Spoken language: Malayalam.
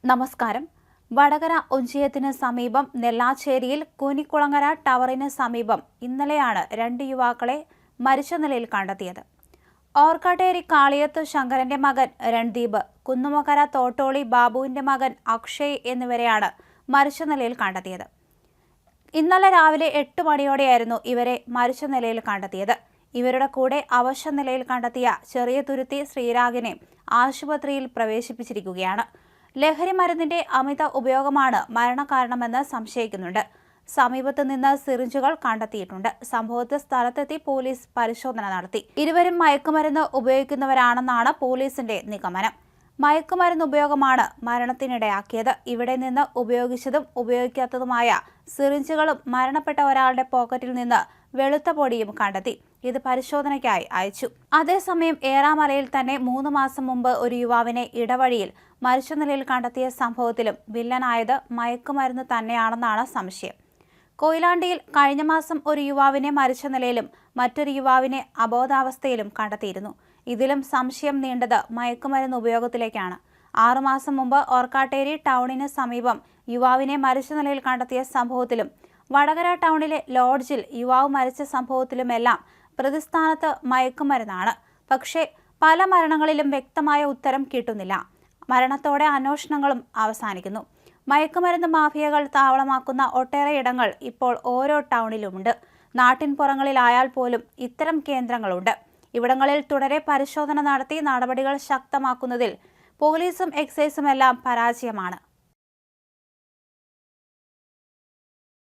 നമസ്കാരം. വടകര ഒഞ്ചിയത്തിന് സമീപം നെല്ലാച്ചേരിയിൽ കൂനിക്കുളങ്ങര ടവറിന് സമീപം ഇന്നലെയാണ് രണ്ട് യുവാക്കളെ മരിച്ച നിലയിൽ കണ്ടെത്തിയത്. ഓർക്കാട്ടേരി കാളിയത്ത് ശങ്കരന്റെ മകൻ രൺദീപ്, കുന്നുമക്കര തോട്ടോളി ബാബുവിന്റെ മകൻ അക്ഷയ് എന്നിവരെയാണ് മരിച്ച നിലയിൽ കണ്ടെത്തിയത്. ഇന്നലെ രാവിലെ 8 മണിയോടെയായിരുന്നു ഇവരെ മരിച്ച നിലയിൽ കണ്ടെത്തിയത്. ഇവരുടെ കൂടെ അവശ നിലയിൽ കണ്ടെത്തിയ ചെറിയ തുരുത്തി ശ്രീരാഗിനെ ആശുപത്രിയിൽ പ്രവേശിപ്പിച്ചിരിക്കുകയാണ്. ലഹരി മരുന്നിന്റെ അമിത ഉപയോഗമാണ് മരണകാരണമെന്ന് സംശയിക്കുന്നുണ്ട്. സമീപത്ത് നിന്ന് സിറിഞ്ചുകൾ കണ്ടെത്തിയിട്ടുണ്ട്. സംഭവത്ത് സ്ഥലത്തെത്തി പോലീസ് പരിശോധന നടത്തി. ഇരുവരും മയക്കുമരുന്ന് ഉപയോഗിക്കുന്നവരാണെന്നാണ് പോലീസിന്റെ നിഗമനം. മയക്കുമരുന്ന് ഉപയോഗമാണ് മരണത്തിനിടയാക്കിയത്. ഇവിടെ നിന്ന് ഉപയോഗിച്ചതും ഉപയോഗിക്കാത്തതുമായ സിറിഞ്ചുകളും മരണപ്പെട്ട ഒരാളുടെ പോക്കറ്റിൽ നിന്ന് വെളുത്ത പൊടിയും കണ്ടെത്തി. ഇത് പരിശോധനയ്ക്കായി അയച്ചു. അതേസമയം ഏറാമലയിൽ തന്നെ 3 മാസം മുമ്പ് ഒരു യുവാവിനെ ഇടവഴിയിൽ മരിച്ച നിലയിൽ കണ്ടെത്തിയ സംഭവത്തിലും വില്ലനായത് മയക്കുമരുന്ന് തന്നെയാണെന്നാണ് സംശയം. കൊയിലാണ്ടിയിൽ കഴിഞ്ഞ മാസം ഒരു യുവാവിനെ മരിച്ച നിലയിലും മറ്റൊരു യുവാവിനെ അബോധാവസ്ഥയിലും കണ്ടെത്തിയിരുന്നു. ഇതിലും സംശയം നീണ്ടത് മയക്കുമരുന്ന് ഉപയോഗത്തിലേക്കാണ്. 6 മാസം മുമ്പ് ഓർക്കാട്ടേരി ടൗണിന് സമീപം യുവാവിനെ മരിച്ച നിലയിൽ കണ്ടെത്തിയ സംഭവത്തിലും വടകര ടൗണിലെ ലോഡ്ജിൽ യുവാവ് മരിച്ച സംഭവത്തിലുമെല്ലാം പ്രതിസ്ഥാനത്ത് മയക്കുമരുന്നാണ്. പക്ഷേ പല മരണങ്ങളിലും വ്യക്തമായ ഉത്തരം കിട്ടുന്നില്ല. മരണത്തോടെ അന്വേഷണങ്ങളും അവസാനിക്കുന്നു. മയക്കുമരുന്ന് മാഫിയകൾ താവളമാക്കുന്ന ഒട്ടേറെ ഇടങ്ങൾ ഇപ്പോൾ ഓരോ ടൗണിലുമുണ്ട്. നാട്ടിൻപുറങ്ങളിലായാൽ പോലും ഇത്തരം കേന്ദ്രങ്ങളുണ്ട്. ഇവിടങ്ങളിൽ തുടരെ പരിശോധന നടത്തി നടപടികൾ ശക്തമാക്കുന്നതിൽ പോലീസും എക്സൈസും എല്ലാം പരാജയമാണ്.